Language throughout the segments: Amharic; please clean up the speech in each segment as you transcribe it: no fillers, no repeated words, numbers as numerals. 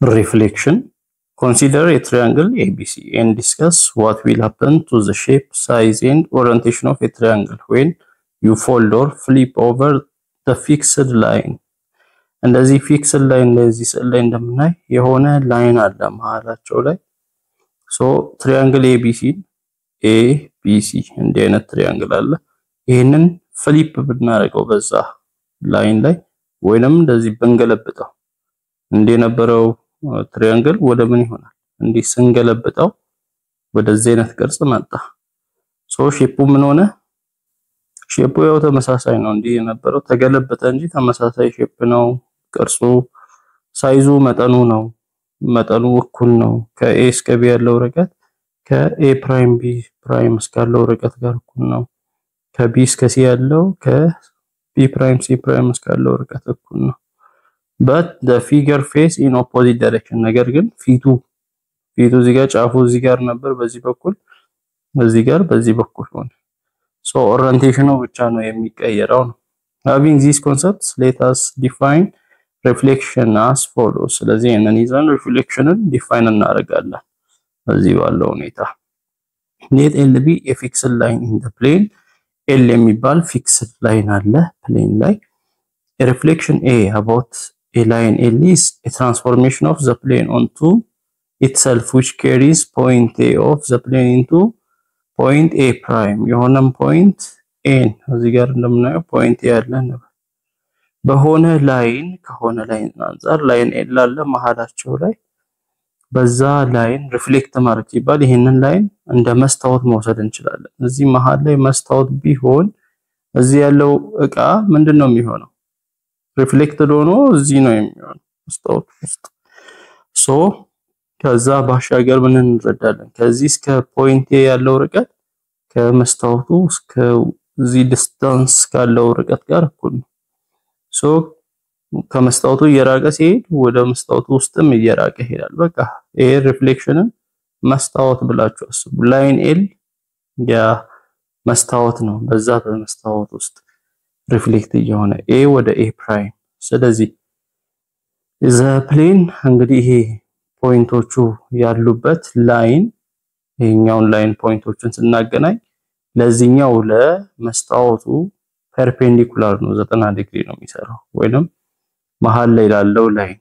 Reflection. Consider a triangle ABC and discuss what will happen to the shape, size, and orientation of a triangle when you fold or flip over the fixed line. እንደዚህ ፊክስድ ላይን ለዚህ ላይ እንደምናይ የሆነ ላይን አለ መሃላቸው ላይ ሶ ትሪያንግል ABC እንደ አይነት ትሪያንግል አለ ይሄንን ፍሊፕ ብናደርገው በዛ ላይን ላይ ወይንም እንደዚህ ብንገለብጠው እንደነበረው ትሪያንግል ወደ ምን ይሆናል እንዴ ስንገለብጠው ወደዚህ አይነት ቅርጽ መጣ ሶ ሼፑ ምን ሆነ ሼፑ ያው ተመሳሳይ ነው እንዴ የነበረው ተገለበጠ እንጂ ተመሳሳይ ሼፕ ነው ቅርጹ ሳይዙ መጠኑ ነው መጠኑ እኩል ነው ከA እስከ B ያለው ርቀት ከA ፕራይም B ፕራይም እስካለው ርቀት ጋር እኩል ነው ከB እስከ C ያለው ከB ፕራይም C ፕራይም እስካለው ርቀት እኩል ነው but the figure face in opposite direction ነገር ግን ፊቱ እዚህ ጋር ጫፉ እዚህ ጋር ነበር በዚህ በኩል እዚህ ጋር በዚህ በኩል ሆነ so orientation ብቻ ነው የሚቀየረው ነው having these concepts let us define reflection as follows ስለዚህ እነን ይዘን reflectionን define እናደርጋለን በዚህ ባለው ሁኔታ let L be a fixed line in the plane L የሚባል fixed line አለ plane ላይ a reflection A about a line L is a transformation of the plane onto itself which carries point A of the plane into point A prime የሆነም point N እዚህ ጋር እንደምናየው point A ያለ ነው በሆነ ላይን ከሆነ ላይን አንፃር ላይን L አለ መሃላቸው ላይ በዛ ላይን ሪፍሌክት ማድረግ ይባል ይሄንን ላይን እንደ መስታወት መውሰድ እንችላለን እዚህ መሃል ላይ መስታወት ቢሆን እዚህ ያለው እቃ ምንድነው የሚሆነው ሪፍሌክትድ ሆኖ እዚህ ነው የሚሆነው መስታወት ውስጥ ሶ ከዛ ባሻገር ምን እንረዳለን ከዚህ እስከ ፖይንት A ያለው ርቀት ከመስታወቱ እስከ እዚህ ዲስታንስ ካለው ርቀት ጋር እኩል ነው ሶ ከመስታወቱ እየራቀ ሲሄድ ወደ መስታወቱ ውስጥም እየራቀ ይሄዳል በቃ ይሄ ሪፍሌክሽንን መስታወት ብላችሁ አስቡ ላይን L ያ መስታወት ነው በዛ በመስታወት ውስጥ ሪፍሌክት እየሆነ A ወደ A ፕራይም ስለዚህ the plane እንግዲህ ይሄ ፖይንቶቹ ያሉበት ላይን ይሄኛውን ላይን ፖይንቶችን ስናገናኝ ለዚህኛው ለመስታወቱ ፐርፔንዲኩላር ነው 90 ዲግሪ ነው የሚሰራው ወይንም መሃል ላይ ያለው ላይን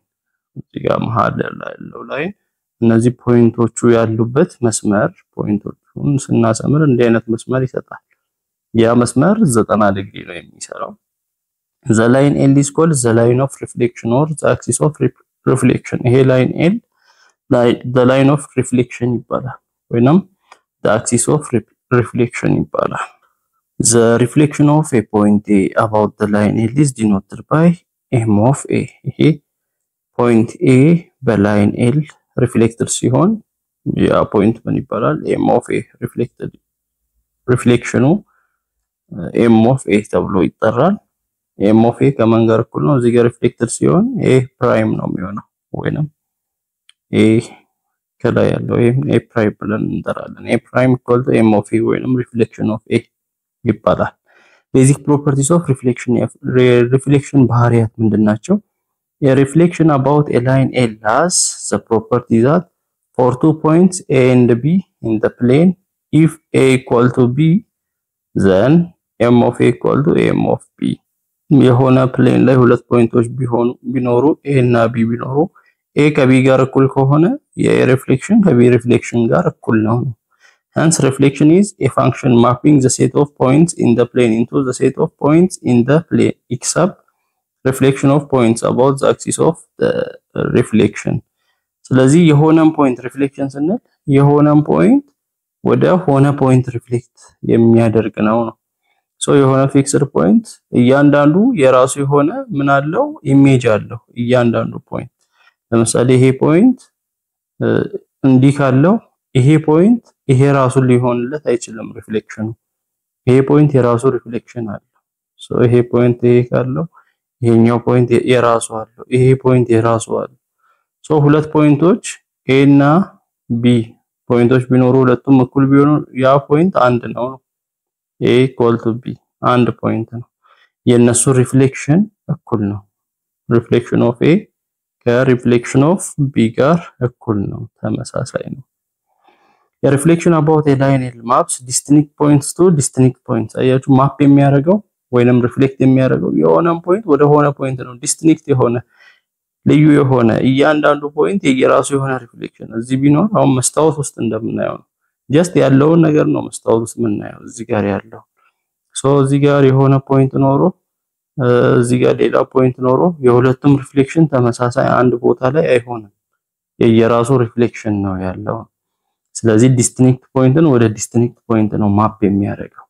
እዚህ ጋር መሃል ላይ ያለው ላይን እነዚህ ፖይንቶቹ ያሉበት መስመር ፖይንቶቹን ስናሰምር እንዲህ አይነት መስመር ይሰጣል ያ መስመር 90 ዲግሪ ነው የሚሰራው the line L is called the line of reflection or the axis of reflection ይሄ line L the line of reflection ይባላል ወይንም the axis of reflection ይባላል the reflection of a point A about the line L is denoted by m of A ይሄ point A በላይን L reflected ሲሆን ያ ፖይንት ምን ይባላል m of A reflected reflection m of A ተብሎ ይጠራል m of A ከማን ጋር እኩል ነው እዚህ ጋር reflected ሲሆን A prime ነው የሚሆነው ወይንም A ከላይ ያለው A prime ብለን እንጠራለን A prime equal to m of A ወይንም reflection of A ይባላል basic properties of reflection ባህሪያት ምንድናቸው a reflection about a line L has the property that for 2 points A and B in the plane if A equal to B then m of A equal to m of B የሆነ ፕሌን ላይ ሁለት ፖይንቶች ቢኖሩ A እና B ቢኖሩ A ከB ጋር እኩል ከሆነ የሪፍሌክሽን ከB ሪፍሌክሽን ጋር እኩል ነው hence reflection is a function mapping the set of points in the plane into the set of points in the plane except reflection of points about the axis of the reflection ስለዚህ የሆነን ፖይንት ሪፍሌክሽን ስንል የሆነን ፖይንት ወደ ሆነ ፖይንት ሪፍሌክት የሚያደርግ ነው ሶ የሆነ ፊክስድ ፖይንት እያንዳንዱ የራሱ የሆነ ምን አለው ኢሜጅ አለው እያንዳንዱ ፖይንት ለምሳሌ ይሄ ፖይንት እንዲህ ካለው ይሄ ፖይንት ይሄ ራሱ ሊሆንለት አይችልም ሪፍሌክሽኑ ይሄ ፖይንት የራሱ ሪፍሌክሽን አለው ሶ ይሄ ፖይንት ይሄ ካለው ይሄኛው ፖይንት የራሱ አለው ይሄ ፖይንት የራሱ አለው ሶ ሁለት ፖይንቶች A እና B ፖይንቶች ቢኖሩ ሁለቱም እኩል ቢሆኑ ያ ፖይንት አንድ ነው A equal to B አንድ ፖይንት ነው የነሱ ሪፍሌክሽን እኩል ነው ሪፍሌክሽን ኦፍ A ከሪፍሌክሽን ኦፍ ቢ ጋር እኩል ነው ተመሳሳይ ነው የሪፍሌክሽን about a line maps distinct points to distinct points አያችሁ ማፕ የሚያደርገው ወይንም ሪፍሌክት የሚያደርገው የሆነ ፖይንት ወደ ሆነ ፖይንት ነው distinct የሆነ ልዩ የሆነ እያንዳንዱ ፖይንት የየራሱ የሆነ ሪፍሌክሽን እዚህ ቢኖር አሁን መስታወት ውስጥ እንደምናየው ነው ጀስት ያለውን ነገር ነው መስታወት ውስጥ የምናየው እዚህ ጋር ያለው ሶ እዚህ ጋር የሆነ ፖይንት ኖሮ እዚህ ጋር ሌላ ፖይንት ኖሮ የሁለቱም ሪፍሌክሽን ተመሳሳይ አንድ ቦታ ላይ አይሆንም የየራሱ ሪፍሌክሽን ነው ያለው ስለዚህ ዲስቲንክት ፖይንትን ወደ ዲስቲንክት ፖይንት ነው ማፕ የሚያደርገው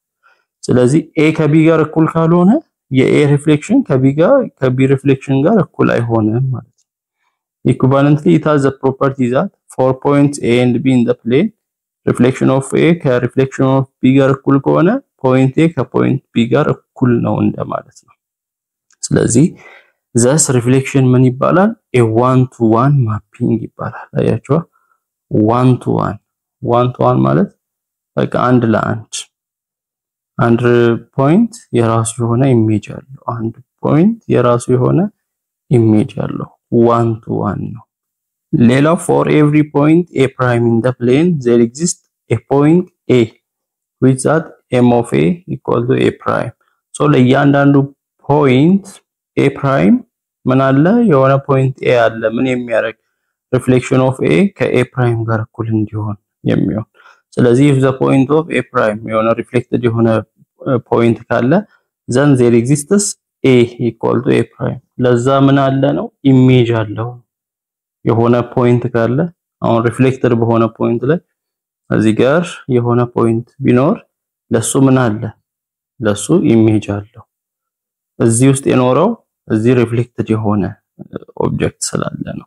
ስለዚህ a ከb ጋር እኩል ካልሆነ የa ሪፍሌክሽን ከb ሪፍሌክሽን ጋር እኩል አይሆንም ማለት ነው equivalently it has the property that for points a and b in the plane reflection of a ከሪፍሌክሽን of b ጋር እኩል ከሆነ point a ከpoint b ጋር እኩል ነው እንደማለት ነው ስለዚህ this reflection ምን ይባላል a one to one mapping ይባላል አያችሁ one to one ማለት በቃ አንድ ለአንድ አንድ ፖይንት የራሱ የሆነ ኢሜጅ አለው አንድ ፖይንት የራሱ የሆነ ኢሜጅ አለው one to one ነው ሌላው for every point a prime in the plane there exists a point a which that m of a equal to a prime so ለእያንዳንዱ ፖይንት a prime ምን አለ የሆነ ፖይንት a አለ ምን የሚያደርግ reflection of a ከa prime ጋር እኩል እንዲሆን የሚሆን ስለዚህ if the point of a prime የሆነ reflected የሆነ ፖይንት ካለ then there exists a equal to a prime ለዛ ምን አለ ነው ኢሜጅ አለው የሆነ ፖይንት ካለ አሁን reflected በሆነ ፖይንት ላይ እዚህ ጋር የሆነ ፖይንት ቢኖር ለሱ ምን አለ ለሱ ኢሜጅ አለው እዚህ ውስጥ የኖረው እዚህ reflected የሆነ ኦብጀክት ስላለ ነው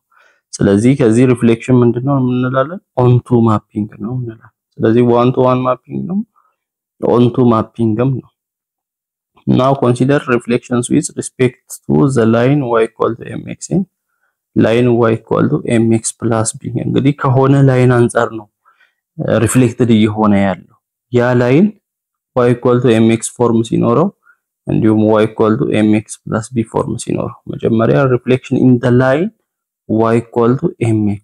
ስለዚህ ከዚህ ሪፍሌክሽን ምንድነው እንላለን on to mapping ነው እንላለን ስለዚህ one to one mapping ነው on to mapping ነው now consider reflections with respect to the line y equal to mx in line y equal to mx plus b እንግዲህ ከሆነ ላይን አንፃር ነው ሪፍሌክትድ እየሆነ ያለው ያ ላይን y equal to mx ፎርም ሲኖረው እንዲሁም y equal to mx plus b ፎርም ሲኖረው መጀመሪያ reflection in the line y equal to mx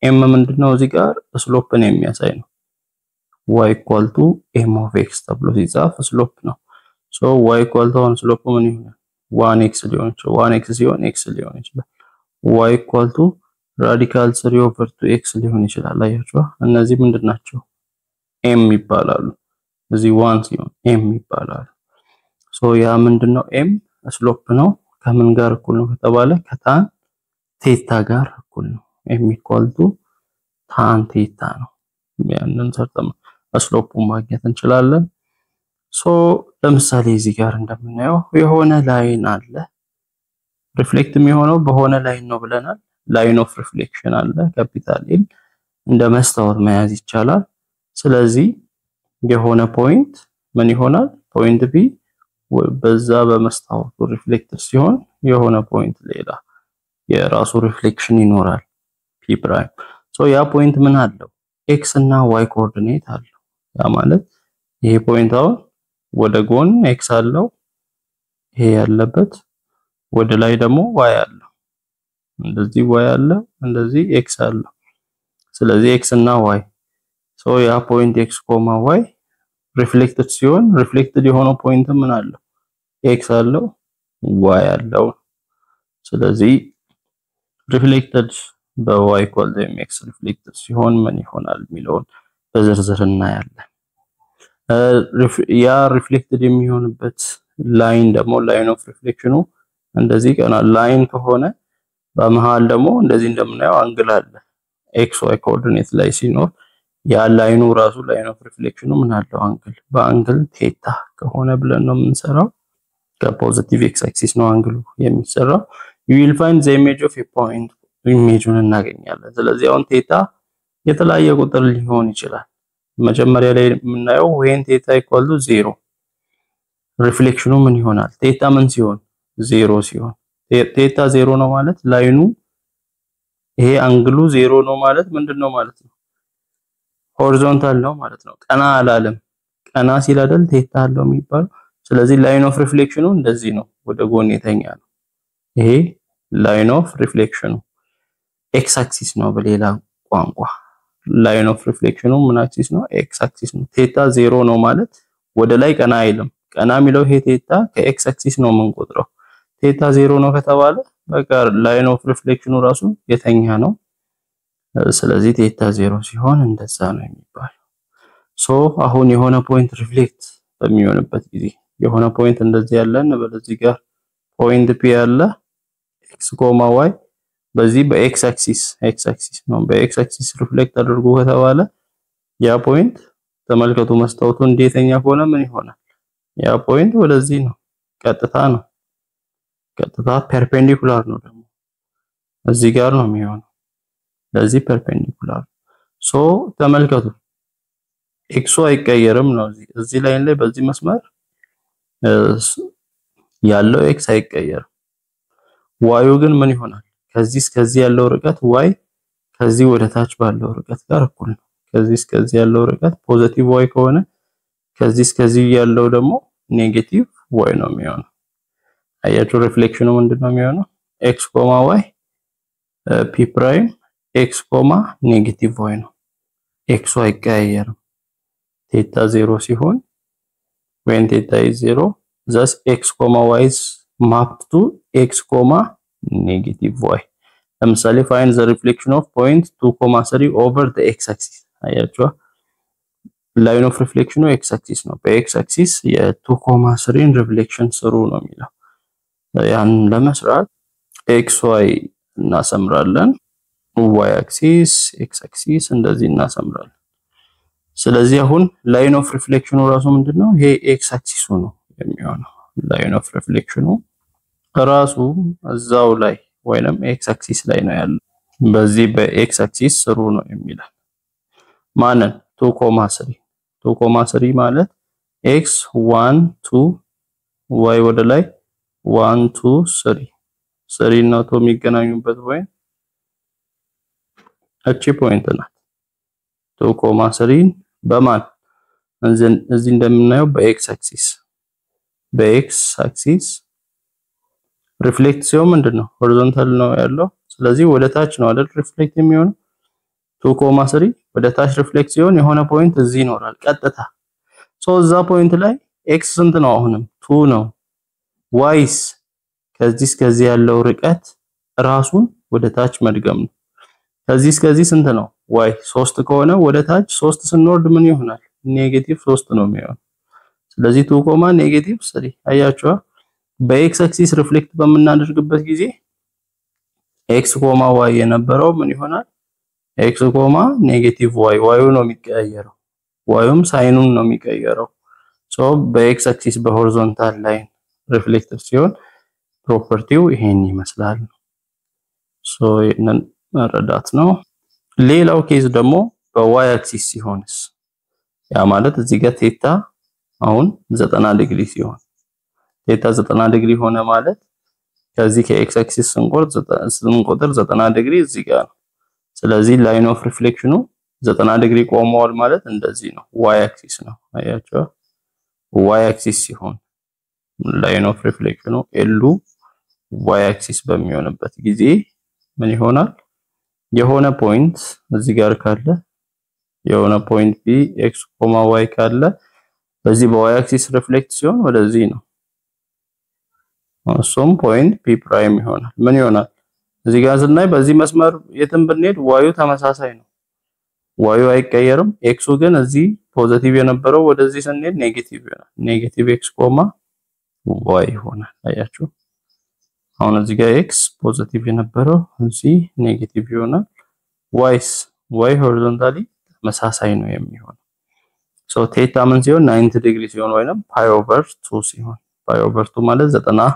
m ምንድነው እዚህ ጋር ስሎፕን የሚያሳይ ነው y equal to m of x ተብሎ ሲጻፍ ስሎፕ ነው so y equal to ስሎፕ ምን ይሆናል 1x ሊሆን ይችላል 1x ሲሆን x ሊሆን ይችላል y equal to radical 3 over 2x ሊሆን ይችላል አያችሁ እነዚህ ምንድናቸው m ይባላሉ እዚህ 1 ሲሆን m ይባላል so ያ ምንድነው m ስሎፕ ነው ከምን ጋር እኩል ነው ከተባለ ከታን ቴታ ጋር እኩል ነው m equal to tan ቴታ ነው ያንን ሰርተም ስሎፑን ማግኘት እንችላለን ሶ ለምሳሌ እዚህ ጋር እንደምናየው የሆነ ላይን አለ ሪፍሌክት የሚሆነው በሆነ ላይን ነው ብለናል ላይን ኦፍ ሪፍሌክሽን አለ ካፒታል ኤል እንደ መስታወት መያዝ ይቻላል ስለዚህ የሆነ ፖይንት ምን ይሆናል ፖይንት b በዛ በመስታወቱ ሪፍሌክትድ ሲሆን የሆነ ፖይንት ሌላ የራሱ ሪፍሌክሽን ይኖራል p prime ሶ ያ ፖይንት ምን አለው x እና y ኮኦርዲኔት አለው ያ ማለት ይሄ ፖይንት አሁን ወደ ጎን x አለው ይሄ ያለበት ወደ ላይ ደግሞ y አለው እንደዚህ y አለ እንደዚህ x አለው ስለዚህ x እና y ሶ ያ ፖይንት x, y ሪፍሌክትድ ሲሆን ሪፍሌክትድ የሆነው ፖይንት ምን አለው x አለው y አለው ስለዚህ ሪፍሌክትድ በy equal to mx ሪፍሌክትድ ሲሆን ምን ይሆናል የሚለውን በዝርዝር እናያለን ያ ሪፍሌክትድ የሚሆንበት ላይን ደግሞ ላይን ኦፍ ሪፍሌክሽኑ እንደዚህ ቀና ላይን ከሆነ በመሃል ደግሞ እንደዚህ እንደምናየው አንግል አለ xy ኮኦርዲኔት ላይ ሲኖር ያ ላይኑ ራሱ ላይን ኦፍ ሪፍሌክሽኑ ምን አለው አንግል በአንግል ቴታ ከሆነ ብለን ነው የምንሰራው ከፖዚቲቭ x axis ነው አንግሉ የሚሰራው you will find the image of a point ኢሜጁን እናገኛለን ስለዚህ አሁን ቴታ የተለያየ ቁጥር ሊሆን ይችላል መጀመሪያ ላይ የምናየው when ቴታ equal to 0 ሪፍሌክሽኑ ምን ይሆናል ቴታ ምን ሲሆን 0 ሲሆን ቴታ 0 ነው ማለት ላይኑ ይሄ አንግሉ 0 ነው ማለት ምንድነው ማለት ነው ሆሪዞንታል ነው ማለት ነው ቀና አላለም ቀና ሲል አይደል ቴታ አለው የሚባለው ስለዚህ ላይን ኦፍ ሪፍሌክሽኑ እንደዚህ ነው ወደ ጎን የተኛ ነው ይሄ ላይን ኦፍ ሪፍሌክሽኑ ኤክስ አክሲስ ነው በሌላ ቋንቋ ላይን ኦፍ ሪፍሌክሽኑ ምን አክሲስ ነው ኤክስ አክሲስ ነው ቴታ 0 ነው ማለት ወደ ላይ ቀና አይልም ቀና የሚለው ይሄ ቴታ ከኤክስ አክሲስ ነው የምንቆጥረው ቴታ 0 ነው ከተባለ በቃ ላይን ኦፍ ሪፍሌክሽኑ ራሱ የተኛ ነው ስለዚህ ቴታ 0 ሲሆን እንደዛ ነው የሚባለው ሶ አሁን የሆነ ፖይንት ሪፍሌክት በሚሆንበት ጊዜ የሆነ ፖይንት እንደዚህ ያለን በለዚህ ጋር ፖይንት ፒ ያለ x, y በዚህ በኤክስ አክሲስ ነው በኤክስ አክሲስ ሪፍሌክት አድርጎ ከተባለ ያ ፖይንት ተመልከቱ መስታወቱ እንዴተኛ ከሆነ ምን ይሆናል ያ ፖይንት ወደዚህ ነው ቀጥታ ፐርፔንዲኩላር ነው ደግሞ እዚህ ጋር ነው የሚሆነው ለዚህ ፐርፔንዲኩላር ሶ ተመልከቱ ኤክሱ አይቀየርም ነው እዚህ ላይን ላይ በዚህ መስመር ያለው ኤክስ አይቀየርም ዋዩ ግን ምን ይሆናል ከዚህ እስከዚህ ያለው ርቀት ዋይ ከዚህ ወደ ታች ባለው ርቀት ጋር እኩል ነው ከዚህ እስከዚህ ያለው ርቀት ፖዚቲቭ ዋይ ከሆነ ከዚህ እስከዚህ ያለው ደግሞ ኔጌቲቭ ዋይ ነው የሚሆነው አያችሁ ሪፍሌክሽኑ ምንድነው የሚሆነው x, y p prime x, ኔጌቲቭ ዋይ ነው x አይቀየርም ቴታ 0 ሲሆን when theta is 0 thus x, y is mapped to x, negative y ለምሳሌ find the reflection of point 2,3 over the x axis አያችሁ line of reflection x axis ነው በx axis የ2,3 reflection ስሩ ነው የሚለው ያን ለመስራት xy እናሰምራለን y axis x axis እንደዚህ እናሰምራለን ስለዚህ አሁን line of reflection ራሱ ምንድነው ይሄ x axis ነው የሚሆነው line of reflection ራሱ እዛው ላይ ወይንም x axis ላይ ነው ያለው በዚህ በx axis ስሩ ነው የሚለው ማንን 2,3 ማለት x 1 2 y ወደ ላይ 1 2 3 እና ቶ የሚገናኙበት ወይ እቺ ፖይንት ናት 2,3 በማን እዚህ እንደምናየው በx axis ሪፍሌክት ሲሆን ምንድነው ሆሪዞንታል ነው ያለው ስለዚህ ወደ ታች ነው አይደል ሪፍሌክት የሚሆነው 2,3 ወደ ታች ሪፍሌክት ሲሆን የሆነ ፖይንት እዚህ ይኖራል ቀጥታ ሶ እዛ ፖይንት ላይ x ስንት ነው አሁንም 2 ነው y's ከዚህ እስከዚህ ያለው ርቀት ራሱን ወደ ታች መድገም ነው ከዚህ እስከዚህ ስንት ነው y 3 ከሆነ ወደ ታች 3 ስንወርድ ምን ይሆናል ኔጌቲቭ 3 ነው የሚሆነው ስለዚህ 2, ኔጌቲቭ 3 አያችሁ በx axis ሪፍሌክት በመናደርግበት ጊዜ x, y የነበረው ምን ይሆናል x, ኔጌቲቭ y y ነው የሚቀየረው yም ሳይኑን ነው የሚቀየረው ሶ በx axis በሆሪዞንታል ላይን ሪፍሌክቲቭ ሲሆን ፕሮፐርቲው ይሄን ይመስላል ሶ ይሄንን መረዳት ነው ሌላው ኬዝ ደግሞ በy axis ሲሆንስ ያ ማለት እዚህ ጋር ቴታ አሁን 90 ዲግሪ ሲሆን ቴታ 90 ዲግሪ ሆነ ማለት ከዚህ ከኤክስ አክሲስ ስንቆጥር 90 ዲግሪ እዚህ ጋር ነው ስለዚህ ላይን ኦፍ ሪፍሌክሽኑ 90 ዲግሪ ቆመዋል ማለት እንደዚህ ነው y አክሲስ ነው አያችሁ y አክሲስ ሲሆን ላይን ኦፍ ሪፍሌክሽኑ ኤሉ y አክሲስ በሚሆንበት ጊዜ ምን ይሆናል የሆነ ፖይንት እዚህ ጋር ካለ የሆነ ፖይንት p x, y ካለ በዚህ በy አክሲስ ሪፍሌክት ሲሆን ወደዚህ ነው እሱም ፖይንት p ፕራይም ይሆናል ምን ይሆናል እዚህ ጋር ስናይ በዚህ መስመር የትም ብንሄድ y ተመሳሳይ ነው y አይቀየርም x ግን እዚህ ፖዚቲቭ የነበረው ወደዚህ ስንሄድ ኔጌቲቭ ይሆናል ኔጌቲቭ x, y ይሆናል አያችሁ አሁን እዚህ ጋር x ፖዚቲቭ የነበረው እዚህ ኔጌቲቭ ይሆናል y ሆሪዞንታሊ ተመሳሳይ ነው የሚሆነው ሶ ቴታ ምን ሲሆን 90 ዲግሪ ሲሆን ወይንም pi over 2 ሲሆን pi over 2 ማለት 90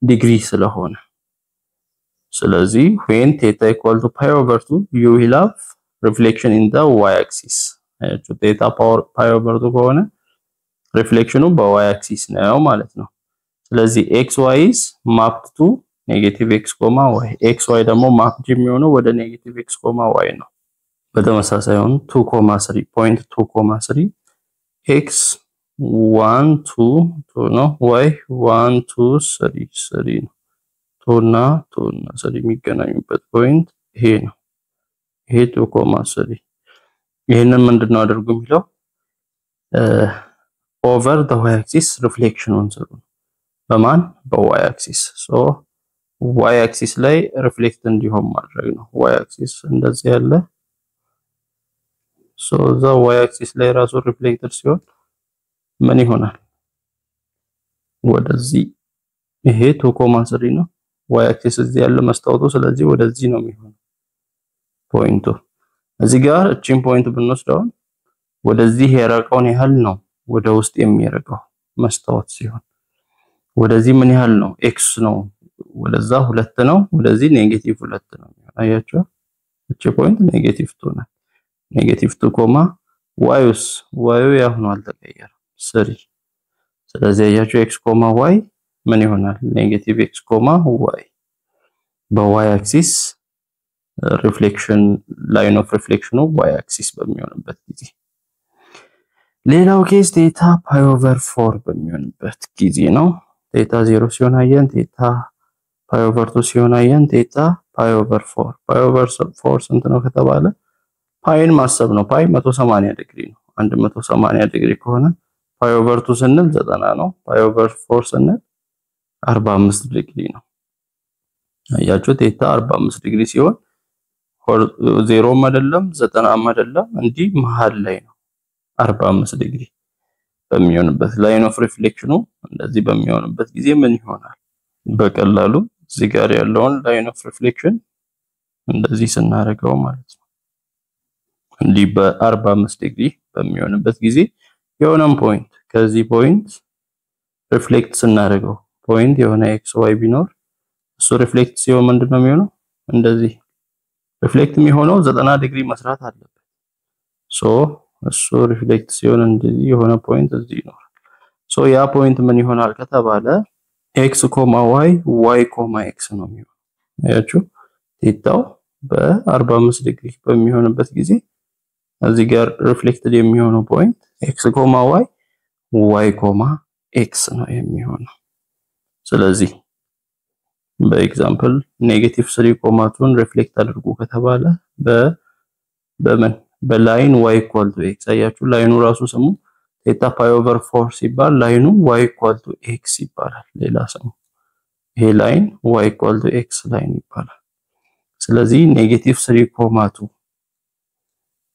ዲግሪ ስለሆነ ስለዚህ when theta equal to pi over 2 you will have reflection in the y axis አያችሁ ቴታ pi over 2 ከሆነ ሪፍሌክሽኑ በy axis ነው ማለት ነው ስለዚህ xy is mapped to negative x, y xy ደግሞ mapped የሚሆነው ወደ negative x, y ነው በተመሳሳይ አሁን 2,3 point 2,3 x 1 2 ነው y 1 2 3 ነው 2 እና 3 የሚገናኙበት ፖይንት ይሄ ነው። ይሄ 2.3 ይሄንን ምንድነው አድርጉ የሚለው over the y axis reflectionን ስሩ በማን በy axis ሶ y axis ላይ ሪፍሌክት እንዲሆን ማድረግ ነው y axis እንደዚህ ያለ ሶ the y axis ላይ ራሱ ሪፍሌክተር ሲሆን ምን ይሆናል ወደዚህ ይሄ 2.3 ነው y axis እዚህ ያለ መስታወቱ ስለዚህ ወደዚህ ነው የሚሆነው ፖይንቱ እዚህ ጋር እቺን ፖይንት ብንወስደው ወደዚህ የራቀውን ያህል ነው ወደ ውስጥ የሚያረቀው መስታወት ሲሆን ወደዚህ ምን ያህል ነው x ነው ወደዛ 2 ነው ወደዚህ ኔጌቲቭ 2 ነው አያችሁ እቺ ፖይንት ኔጌቲቭ 2 ነው ኔጌቲቭ 2 yስ y ያው ነው አልተቀየረም 3 ስለዚህ አያችሁ x y ምን ይሆናል ኔጌቲቭ x y በy axis reflection line of reflection of y axis በሚሆንበት ጊዜ ሌላው ኬስ ቴታ ፓይ ኦቨር 4 በሚሆንበት ጊዜ ነው ቴታ 0 ሲሆን አየን ቴታ ፓይ ኦቨር 2 ሲሆን አየን ቴታ ፓይ ኦቨር 4 ፓይ ኦቨር 4 ስንት ነው ከተባለ ፓይን ማሰብ ነው ፓይ 180 ዲግሪ ነው 180 ዲግሪ ከሆነ ፓይ ኦቨር 2 ስንል 90 ነው ፓይ ኦቨር 4 ስንል 45 ዲግሪ ነው አያችሁ ቴታ 45 ዲግሪ ሲሆን 0 አይደለም 90 አይደለም እንዲ መሃል ላይ ነው 45 ዲግሪ በሚሆንበት ላይን ኦፍ ሪፍሌክሽኑ እንደዚህ በሚሆንበት ጊዜ ምን ይሆናል በቀላሉ እዚህ ጋር ያለውን ላይን ኦፍ ሪፍሌክሽን እንደዚህ ስናረጋው ማለት ነው እንዲ በ45 ዲግሪ በሚሆንበት ጊዜ የሆነም ፖይንት ከዚህ ፖይንት ሪፍሌክት ስናረጋው ፖይንት የሆነ x y ቢኖር እሱ ሪፍሌክት ሲሆን ምንድነው የሚሆነው እንደዚህ ሪፍሌክት የሚሆነው 90 ዲግሪ መስራት አለበት ሶ እሱ ሪፍሌክት ሲሆን እንደዚህ የሆነ ፖይንት እዚህ ይኖራል ሶ ያ ፖይንት ምን ይሆናል ከተባለ x, y, y, x ነው የሚሆነው አያችሁ ቴታው በ45 ዲግሪ በሚሆንበት ጊዜ እዚህ ጋር ሪፍሌክትድ የሚሆነው ፖይንት x, y, y, x ነው የሚሆነው ስለዚህ በኤግዛምፕል ኔጌቲቭ 3.2 ሪፍሌክት አድርጉ ከተባለ በምን በላይን y = x አያችሁ ላይኑ ራሱ ስሙ ቴታ ፓይ ኦቨር 4 ሲባል ላይኑ y = x ይባላል ሌላ ስሙ ይሄ ላይን y = x ላይን ይባላል ስለዚህ ኔጌቲቭ 3.2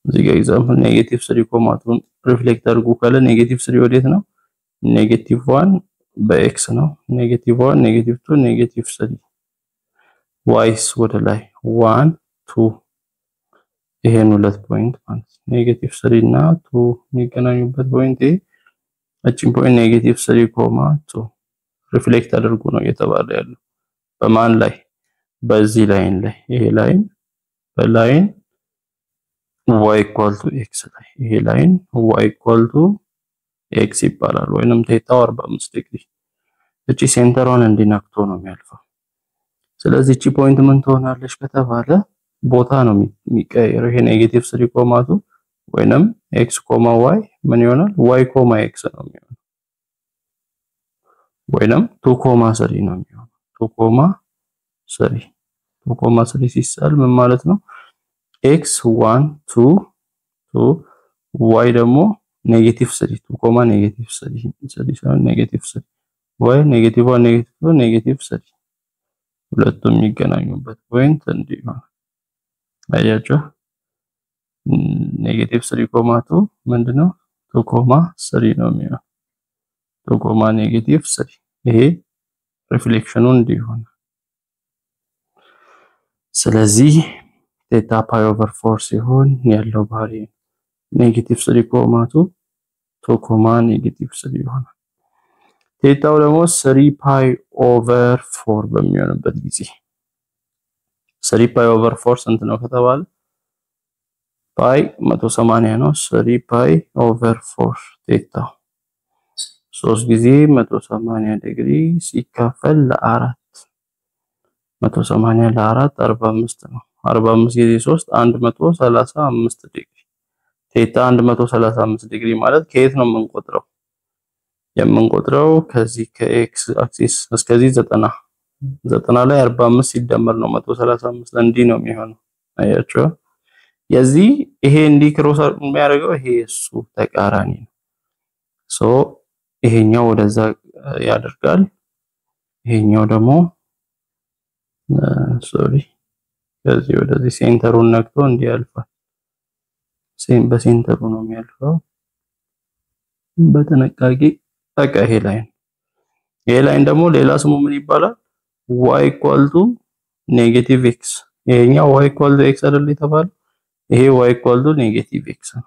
እዚህ ጋር ኤግዛምፕል ኔጌቲቭ 3.2 ሪፍሌክት አድርጉ ካለ ኔጌቲቭ 3 ወዴት ነው ኔጌቲቭ 1 በx ነው ኔጌቲቭ 1 ኔጌቲቭ 2 ኔጌቲቭ 3 yስ ወደ ላይ 1 2 ይሄን ሁለት ፖይንት ማለት ኔጌቲቭ 3 እና 2 የሚገናኙበት ፖይንት እቺን ፖይንት ኔጌቲቭ 3.2 ሪፍሌክት አድርጉ ነው እየተባለ ያለው በማን ላይ በዚህ ላይን ላይ ይሄ ላይን በላይን y = x ላይ ይሄ ላይን y = x ይባላል ወይንም ቴታው 45 ዲግሪ እቺ ሴንተሯን እንዲነክቶ ነው የሚያልፈው ስለዚህ እቺ ፖይንት ምን ትሆናለች ከተባለ ቦታ ነው የሚቀየረው ይሄ ኔጌቲቭ 3.2 ወይንም x, y ምን ይሆናል y, x ነው የሚሆነው ወይንም 2.3 ነው የሚሆነው 2.3 ሲሳል ምን ማለት ነው x 1 2 y ደግሞ ኔጌቲቭ 3 2, ኔጌቲቭ 3 ኔጌቲቭ 3 y ኔጌቲቭ 1 ኔጌቲቭ 2 ኔጌቲቭ 3 ሁለቱም የሚገናኙበት ፖይንት እንዲሆን አያችሁ ኔጌቲቭ 3.2 ምንድነው 2.3 ነው የሚሆነው 2, ኔጌቲቭ 3 ይሄ ሪፍሌክሽኑ እንዲሆን ስለዚህ ቴታ ፓይ ኦቨር 4 ሲሆን ያለው ባህሪ ኔጌቲቭ 3.2 2, ኔጌቲቭ 3 ይሆናል ቴታው ደግሞ 3 ፓይ ኦቨር 4 በሚሆንበት ጊዜ 3 ፓይ ኦቨር 4 ስንት ነው ከተባለ ፓይ 180 ነው 3 ፓይ ኦቨር 4 ቴታው 3 ጊዜ 180 ዲግሪ ሲካፈል ለ4 180 ለ4 45 ነው 45 ጊዜ 3 135 ዲግሪ ቴታ 135 ዲግሪ ማለት ከየት ነው የምንቆጥረው ከዚህ ከኤክስ አክሲስ እስከዚህ 90 ላይ 45 ሲደመር ነው 135 እንዲ ነው የሚሆነው አያችሁ የዚህ ይሄ እንዲ ክሮስ የሚያደርገው ይሄ እሱ ተቃራኒ ነው ሶ ይሄኛው ወደዛ ያደርጋል ይሄኛው ደግሞ ሶሪ ከዚህ ወደዚህ ሴንተሩን ነክቶ እንዲያልፋል በሴንተሩ ነው የሚያልፈው በተነቃቂ በቃ ይሄ ላይን ደግሞ ሌላ ስሙ ምን ይባላል y = -x ይሄኛው y = x አይደል የተባለው ይሄ y = -x ነው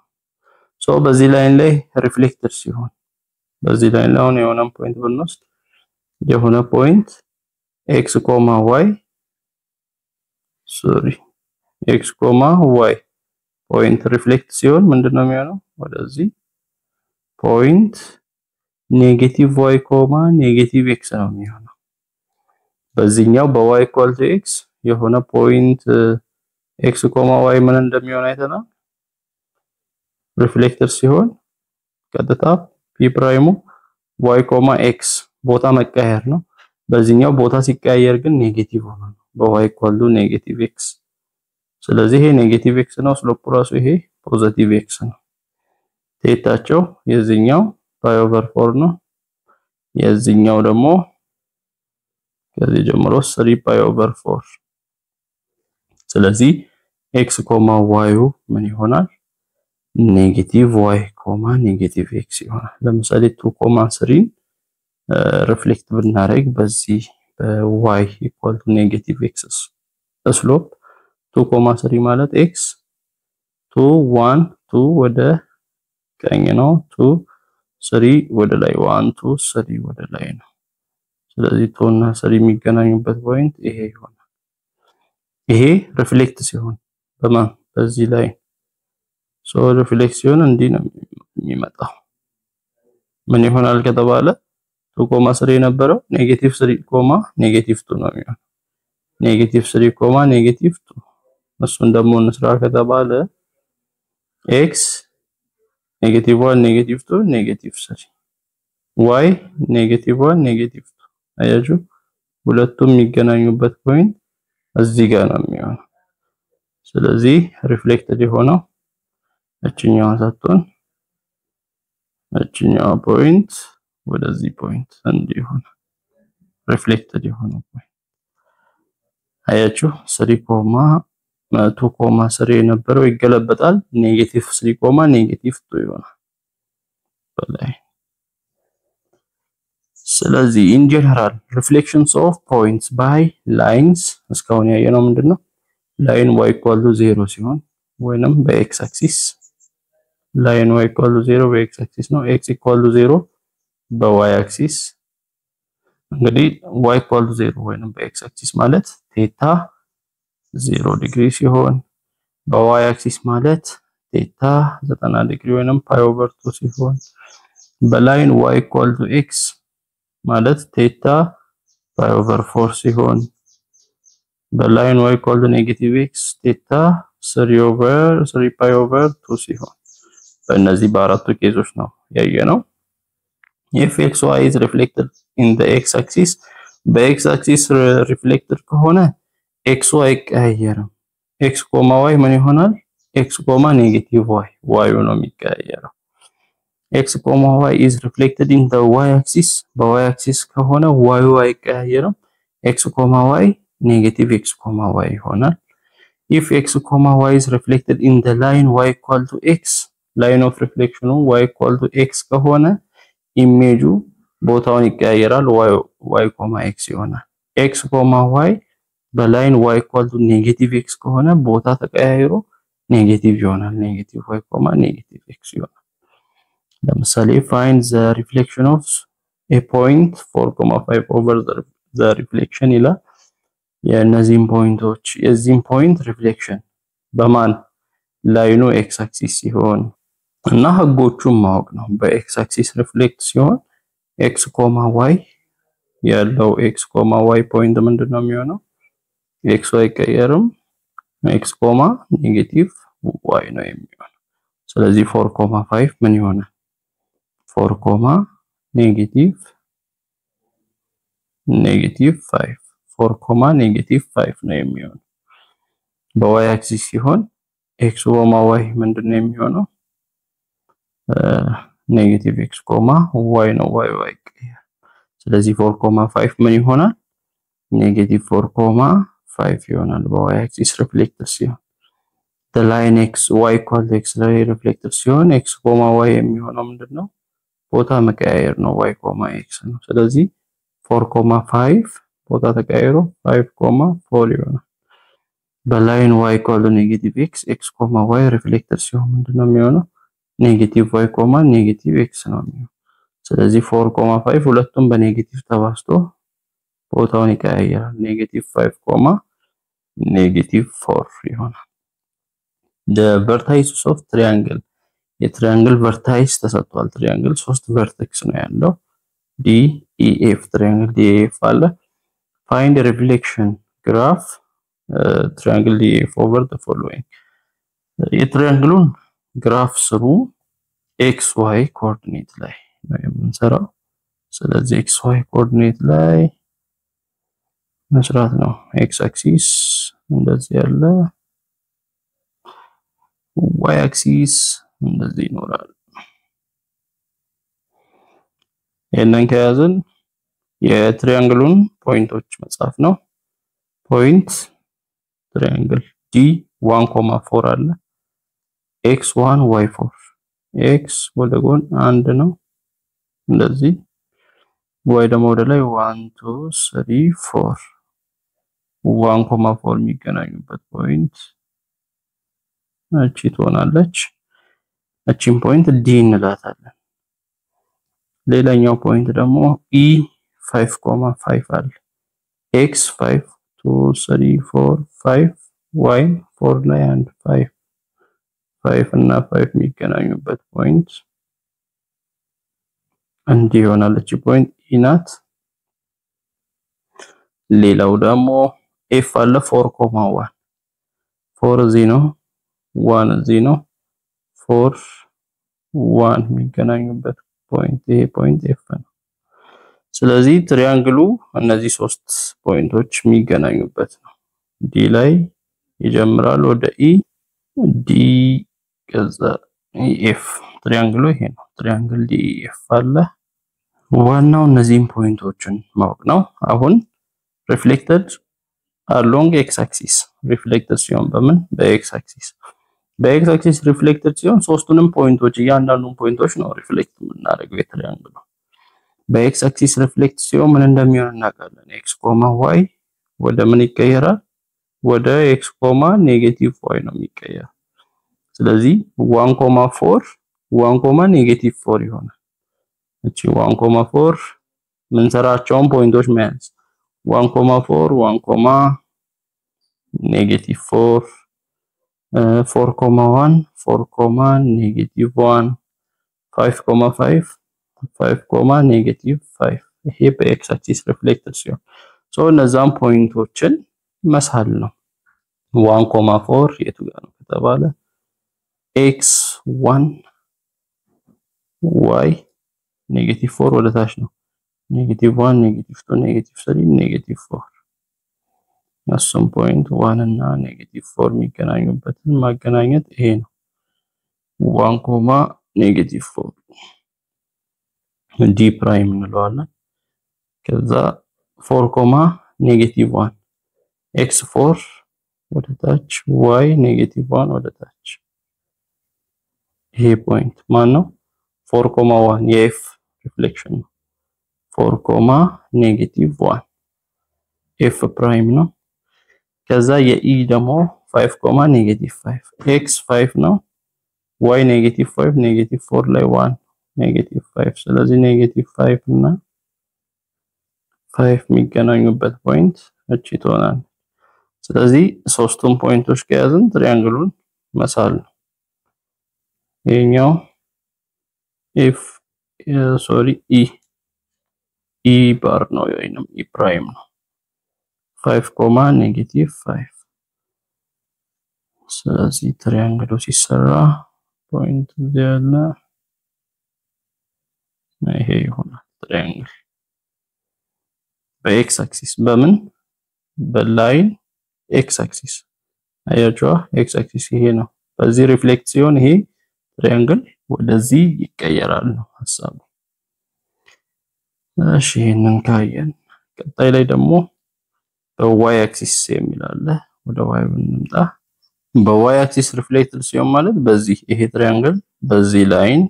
ሶ በዚህ ላይን ላይ ሪፍሌክተር ሲሆን በዚህ ላይን ላይ የሆነ ፖይንት ብንወስድ የሆነ ፖይንት x, y x, y ፖይንት ሪፍሌክት ሲሆን ምንድነው የሚሆነው ወደዚህ ፖይንት -y, -x ነው የሚሆነው በዚህኛው በy = x የሆነ ፖይንት x, y ምን እንደሚሆን አይተናል ሪፍሌክተር ሲሆን ቀጥታ p ፕራይሙ y, x ቦታ መቀየር ነው በዚህኛው ቦታ ሲቀያየር ግን ኔጌቲቭ ሆኗል በy = -x ስለዚህ ይሄ ኔጌቲቭ x ነው ስሎፕ ራሱ ይሄ ፖዚቲቭ x ነው ቴታቸው የዚህኛው pi/4 ነው የዚህኛው ደግሞ ከዚህ ጀምሮ 3pi/4 ስለዚህ x, y ምን ይሆናል -y, -x ይሆናል ለምሳሌ 2, 3 ሪፍሌክት ብናደርግ በዚህ y = -x ስሎፕ 2, 3 ማለት x 2, 1, 2 ወደ ቀኝ ነው 2 3 ወደ ላይ 1 2 3 ወደ ላይ ነው ስለዚህ 2 እና 3 የሚገናኙበት ፖይንት ይሄ ይሆናል ይሄ ሪፍሌክት ሲሆን በዚህ ላይ ሶ ሪፍሌክት ሲሆን እንዲህ ነው የሚመጣው ምን ይሆናል ከተባለ 2, 3 የነበረው -3, -2 ነው የሚሆነው -3, -2 እሱን ደግሞ እንስራ ከተባለ x -1, -2, -3 y -1, -2 አያችሁ ሁለቱም የሚገናኙበት ፖይንት እዚህ ጋር ነው የሚሆነው ስለዚህ ሪፍሌክትድ የሆነው እችኛዋ ሳትሆን እችኛዋ ፖይንት ወደዚህ ፖይንት እንዲሆን ሪፍሌክትድ የሆነው ፖይንት አያችሁ 2,3 የነበረው ይገለበጣል -3, ይሆናል በላይ ስለዚህ in general reflections of points by lines እስካሁን ያየነው ምንድነው ላይን y = 0 ሲሆን ወይንም በx axis ላይን y = 0 በx axis ነው x = 0 በy axis እንግዲህ y = 0 ወይንም በx axis ማለት ቴታ 0 ዲግሪ ሲሆን በy axis ማለት ቴታ 90 ዲግሪ ወይንም pi/2 ሲሆን በላይን y = x ማለት ቴታ pi/4 ሲሆን በላይን y = -x ቴታ 3/3pi/2 ሲሆን በእነዚህ በአራቱ ኬዞች ነው ያየነው if xy is reflected in the x axis በx axis reflected ከሆነ xy አይቀያየርም x, y ምን ይሆናል x, y ነው የሚቀያየረው x, y is reflected in the y axis በy axis ከሆነ y አይቀያየርም x, y -x, y ይሆናል if x, y is reflected in the line y = x line of reflection y = x ከሆነ ኢሜጁ ቦታውን ይቀያየራል y, x ይሆናል x, y በላይን y = -x ከሆነ ቦታ ተቀያይሮ ኔጌቲቭ ይሆናል -y, -x ይሆናል ለምሳሌ find the reflection of a point 4,5 over the reflection ይላል የነዚህን ፖይንቶች የዚህን ፖይንት ሪፍሌክሽን በማን ላይኑ x axis ሲሆን እና ህጎቹን ማወቅ ነው በx axis ሪፍሌክት ሲሆን x, y ያለው x, y ፖይንት ምንድነው የሚሆነው x አይቀየርም x, -y ነው የሚሆነው ስለዚህ 4,5 ምን ይሆናል 4, -5 4, -5 ነው የሚሆነው በy አክሲስ ሲሆን x, y ምንድነው የሚሆነው? ኔጌቲቭ x, y ነው y ይቀየራል። ስለዚህ 4,5 ምን ይሆናል? ኔጌቲቭ 4,5 ይሆናል በy አክሲስ ሪፍሌክትድ ሲሆን the line x y equal to x ላይ ሪፍሌክትድ ሲሆን x, y የሚሆነው ምንድነው? ቦታ መቀያየር ነው y, x ነው። ስለዚህ 4,5 ቦታ ተቀያይሮ 5,4 ይሆናል። በላይን y equal to ኔጌቲቭ x, y ሪፍሌክትድ ሲሆን ምንድነው የሚሆነው? ኔጌቲቭ y, ኔጌቲቭ x ነው የሚሆነው። ስለዚህ 4,5 ሁለቱም በኔጌቲቭ ተባዝቶ ቦታውን ይቀያየራል። ኔጌቲቭ 5, ኔጌቲቭ 4 ይሆናል። the vertices of triangle የትሪያንግል ቨርታይስ ተሰጥቷል። ትሪያንግል 3 ቨርቴክስ ነው ያለው DEF ትሪያንግል DEF አለ። find a reflection graph triangle DEF over the following የትሪያንግሉን ግራፍ ስሩ XY ኮኦርዲኔት ላይ ነው የምንሰራው። ስለዚህ XY ኮኦርዲኔት ላይ መስራት ነው። x አክሲስ እንደዚህ ያለ y አክሲስ እንደዚህ ይኖራል። የነን ከያዘን የትሪያንግሉን ፖይንቶች መጻፍ ነው። ፖይንት ትሪያንግል D1,4 አለ x1 y4 x ወደ ጎን 1 ነው እንደዚህ y ደግሞ ወደ ላይ 1 2 3 4 1,4 የሚገናኙበት ፖይንት እቺ ትሆናለች። እቺን ፖይንት D እንላታለን። ሌላኛው ፖይንት ደግሞ E 5,5 አለ x 5 2 3 4 5 y 4 ላይ 1 5 እና 5 የሚገናኙበት ፖይንት እንዲህ ይሆናል። እቺ ፖይንት E ናት። ሌላው ደግሞ F አለ 4,1 4 እዚህ ነው 1 እዚህ ነው 4 1 የሚገናኙበት ፖይንት ይሄ ፖይንት F ነው። ስለዚህ ትሪያንግሉ እነዚህ 3 ፖይንቶች የሚገናኙበት ነው። D ላይ ይጀምራል ወደ E D ከዛ EF ትሪያንግሉ ይሄ ነው። ትሪያንግል DEF አለ። ዋናው እነዚህን ፖይንቶችን ማወቅ ነው። አሁን reflected along x axis reflected ሲሆን በምን በx axis በx axis reflected ሲሆን ሶስቱንም ፖይንቶች እያንዳንዱን ፖይንቶች ነው ሪፍሌክት የምናደርገው የትሪያንግሉ። በx axis reflect ሲሆን ምን እንደሚሆን እናውቃለን። x, y ወደ ምን ይቀየራል? ወደ x, ኔጌቲቭ y ነው የሚቀየረው። ስለዚህ 1,4 1, ኔጌቲቭ 4 ይሆናል። እቺ 1,4 ምንሰራቸውን ፖይንቶች መያዝ 1,4 1, ኔጌቲቭ 4 4,1 4, ኔጌቲቭ 1 5,5 5, ኔጌቲቭ 5 ይሄ በx axis reflected ሲሆን እነዛን ፖይንቶችን መሳል ነው። 1,4 የቱ ጋር ነው ከተባለ x1 y ኔጌቲቭ 4 ወደ ታች ነው። ኔጌቲቭ 1 ኔጌቲቭ 2 ኔጌቲቭ 3 ኔጌቲቭ 4 እሱም ፖይንት 1 እና ኔጌቲቭ 4 የሚገናኙበትን ማገናኘት ይሄ ነው። 1, ኔጌቲቭ 4 D ፕራይም እንለዋለን። ከዛ 4, ኔጌቲቭ 1 x4 ወደ ታች y ኔጌቲቭ 1 ወደ ታች ይሄ ፖይንት ማን ነው? 4,1 የf ሪፍሌክሽን ነው። 4, ኔጌቲቭ 1 f ፕራይም ነው። ከዛ የe ደግሞ 5, ኔጌቲቭ 5 x 5 ነው y ኔጌቲቭ 5 ኔጌቲቭ 4 ላይ 1 ኔጌቲቭ 5 ስለዚህ ኔጌቲቭ 5 እና 5 የሚገናኙበት ፖይንት እቺ ትሆናለች። ስለዚህ ሶስቱም ፖይንቶች ከያዝን ትሪያንግሉን መሳል ነው። ይሄኛው E ባር ነው ወይንም E ፕራይም ነው 5, ኔጌቲቭ 5 ስለዚህ ትሪያንግሉ ሲሰራ ፖይንት ያለ ይሄ ይሆናል። ትሪያንግል በኤክስ አክሲስ በምን በላይን ኤክስ አክሲስ አያችሁ ኤክስ አክሲስ ይሄ ነው። በዚህ ሪፍሌክት ሲሆን ይሄ ትራያንግል ወደዚህ ይቀየራል ነው ሐሳቡ። እሺ ይሄንን ካየን ቀጣይ ላይ ደግሞ በዋይ አክሲስ የሚላለ ወደ ዋይ እንምጣ። በዋይ አክሲስ ሪፍሌክትድ ሲሆን ማለት በዚህ ይሄ ትራያንግል በዚህ ላይን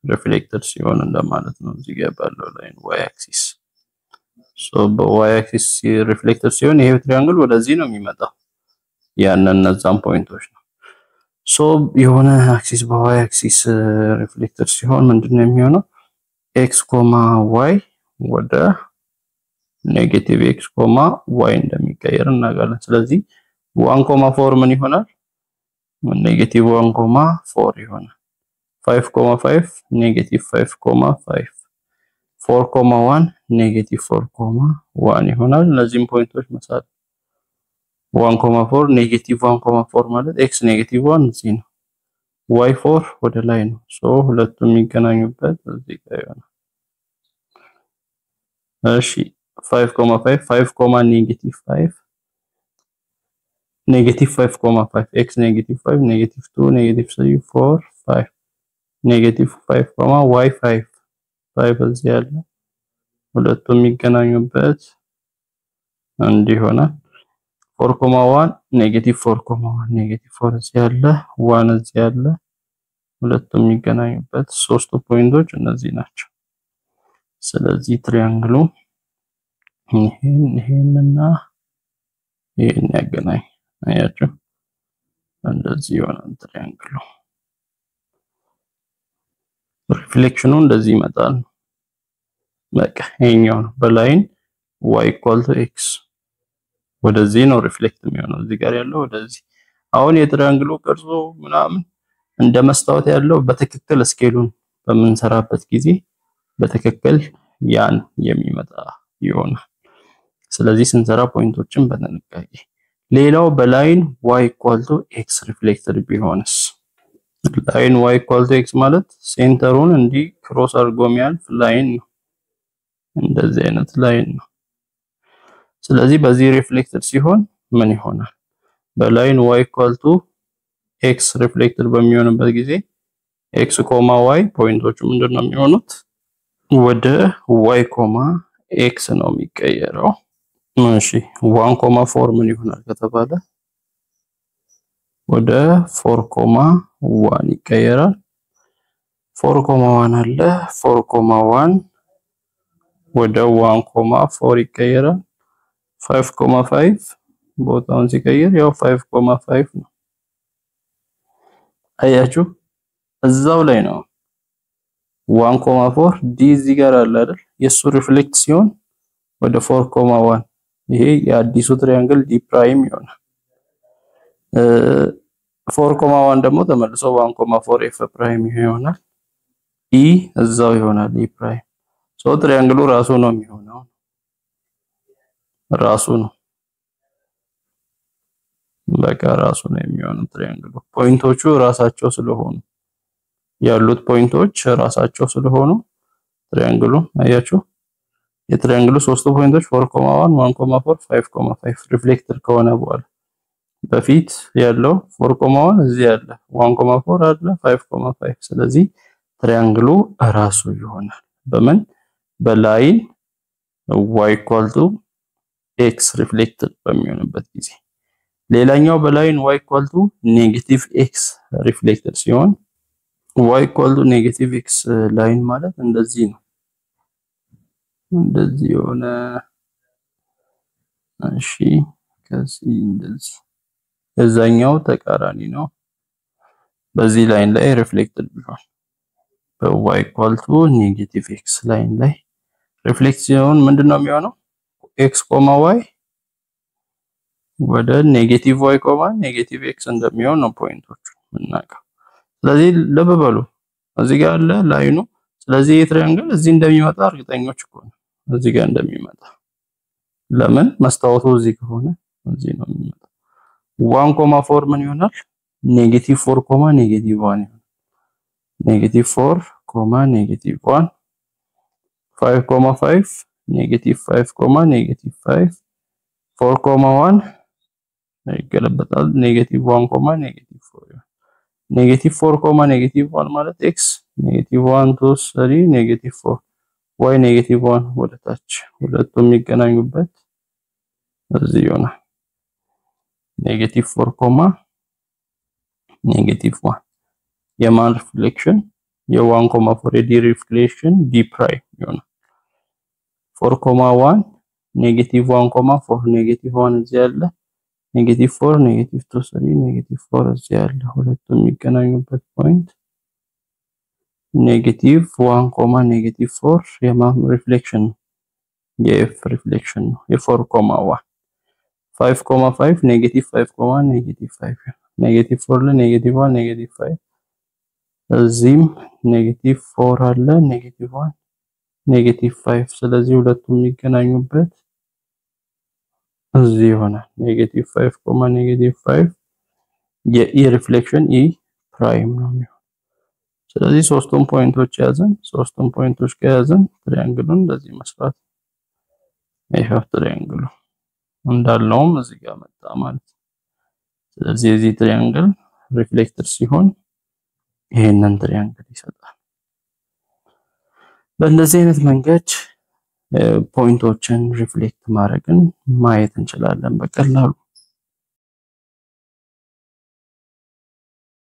ሪፍሌክትድ ሲሆን እንደማለት ነው። እዚህ ጋር ባለው ላይን ዋይ አክሲስ በዋይ አክሲስ ሪፍሌክትድ ሲሆን ይሄ ትራያንግል ወደዚህ ነው የሚመጣው ያንን እነዛም ፖይንቶች ነው። የሆነ አክሲስ በዋይ አክሲስ ሪፍሌክትድ ሲሆን ምንድነው የሚሆነው? ኤክስ ኮማ ዋይ ወደ ኔጌቲቭ ኤክስ ኮማ ዋይ እንደሚቀየር እናውቃለን። ስለዚህ 1.4 ምን ይሆናል? ኔጌቲቭ 1.4 ይሆናል። 5.5 ኔጌቲቭ 5.5 4.1 ኔጌቲቭ 4.1 ይሆናል። እነዚህም ፖይንቶች መሳል 1.4 ኔጌቲቭ 1.4 ማለት ኤክስ ኔጌቲቭ 1 እዚህ ነው። ዋይ 4 ወደ ላይ ነው። ሁለቱም የሚገናኙበት እዚህ ጋር ይሆናል። እሺ 5.5 5, ኔጌቲቭ 5 ኔጌቲቭ 5.5 ኤክስ ኔጌቲቭ 5 ኔጌቲቭ 2 ኔጌቲቭ 3 4 5 ኔጌቲቭ 5, ዋይ 5 5 እዚህ ያለ ሁለቱም የሚገናኙበት አንድ ይሆናል። 4.1 ኔጌቲቭ 4.1 ኔጌቲቭ 4 እዚህ ያለ 1 እዚህ ያለ ሁለቱም የሚገናኙበት ሶስቱ ፖይንቶች እነዚህ ናቸው። ስለዚህ ትሪያንግሉ ይሄንና ይሄን ያገናኝ አያችሁ እንደዚህ ይሆናል ትሪያንግሉ። ሪፍሌክሽኑ እንደዚህ ይመጣል። በቃ ይሄኛው ነው በላይን y = x ወደዚህ ነው ሪፍሌክት የሚሆነው። እዚህ ጋር ያለው ወደዚህ። አሁን የትሪያንግሉ ቅርጹ ምናምን እንደ መስታወት ያለው በትክክል ስኬሉን በምንሰራበት ጊዜ በትክክል ያን የሚመጣ ይሆናል። ስለዚህ ስንሰራ ፖይንቶችን በጥንቃቄ። ሌላው በላይን y = x ሪፍሌክትድ ቢሆንስ? ላይን y = x ማለት ሴንተሩን እንዲህ ክሮስ አድርጎ የሚያልፍ ላይን ነው። እንደዚህ አይነት ላይን ነው። ስለዚህ በዚህ ሪፍሌክትድ ሲሆን ምን ይሆናል? በላይን y = x ሪፍሌክትድ በሚሆንበት ጊዜ x, y ፖይንቶቹ ምንድነው የሚሆኑት? ወደ y, x ነው የሚቀየረው። እሺ 1.4 ምን ይሆናል ከተባለ ወደ 4.1 ይቀየራል። 4.1 አለ 4.1 ወደ 1.4 ይቀየራል። 5.5 ቦታውን ሲቀየር ያው 5.5 ነው። አያችሁ እዛው ላይ ነው 1.4 ዲ እዚህ ጋር አለ አይደል? የሱ ሪፍሌክት ሲሆን ወደ 4.1 ይሄ የአዲሱ ትሪያንግል ዲ ፕራይም ይሆናል። 4.1 ደግሞ ተመልሶ 1.4 ኤፍ ፕራይም ይሆናል። ኢ እዛው ይሆናል ኢ ፕራይም። ትሪያንግሉ ራሱ ነው የሚሆነው። ራሱ ነው በቃ ራሱ ነው የሚሆነው ትሪያንግሉ። ፖይንቶቹ ራሳቸው ስለሆኑ ያሉት ፖይንቶች ራሳቸው ስለሆኑ ትሪያንግሉ አያችሁ የትሪያንግሉ ሶስቱ ፖይንቶች 4.1 1.4 5.5 ሪፍሌክትድ ከሆነ በኋላ በፊት ያለው 4.1 እዚህ ያለ 1.4 አለ 5.5 ስለዚህ ትሪያንግሉ ራሱ ይሆናል። በምን በላይን y = x ሪፍሌክትድ በሚሆንበት ጊዜ። ሌላኛው በላይን y = -x ሪፍሌክትድ ሲሆን y = -x ላይን ማለት እንደዚህ ነው። እንደዚህ ሆነ እሺ ከዚህ እንደዚህ እዛኛው ተቃራኒ ነው። በዚህ ላይን ላይ ሪፍሌክትድ ቢሆን በy = -x ላይን ላይ ሪፍሌክት ሲሆን ምንድነው የሚሆነው? x, y ወደ -y, -x እንደሚሆን ነው ፖይንቶቹ እናውቀው። ስለዚህ ልብ በሉ እዚህ ጋር አለ ላይኑ። ስለዚህ የትሪያንግል እዚህ እንደሚመጣ እርግጠኞች እኮ ነው እዚህ ጋር እንደሚመጣ። ለምን መስታወቱ እዚህ ከሆነ እዚህ ነው የሚመጣው። 1.4 ምን ይሆናል? -4, -1 ይሆናል። -4, -1 5.5 -5, -5 4.1 ይገለበጣል -1 ኮማ -4 -4 -1 ማለት x -1 2 3 -4 y -1 ወደ ታች ሁለቱም የሚገናኙበት እዚህ ይሆናል -4 -1 የማን ሪፍሌክሽን የ1,4 የዲ ሪፍሌክሽን d ፕራይም ይሆናል 4,1 -1,4 -1 እዚህ ያለ -4 -2 3 -4 እዚህ ያለ ሁለቱም የሚገናኙበት ፖይንት -1,4 የማን ሪፍሌክሽን የf ሪፍሌክሽን ነው የ4,1 5,5 -5,5 -4 ለ -1 -5 እዚህም -4 አለ -1 -5 ስለዚህ ሁለቱም የሚገናኙበት እዚህ ይሆናል -5,5 የኢ ሪፍሌክሽን e ፕራይም ነው የሚሆነው ስለዚህ ሶስቱም ፖይንቶች ያዘን ሶስቱም ፖይንቶች ከያዘን ትሪያንግሉን እንደዚህ መስራት ይሄው ትሪያንግሉ እንዳለውም እዚህ ጋር መጣ ማለት ስለዚህ እዚህ ትሪያንግል ሪፍሌክተር ሲሆን ይሄንን ትሪያንግል ይሰጣል በእንደዚህ አይነት መንገድ ፖይንቶችን ሪፍሌክት ማድረግን ማየት እንችላለን በቀላሉ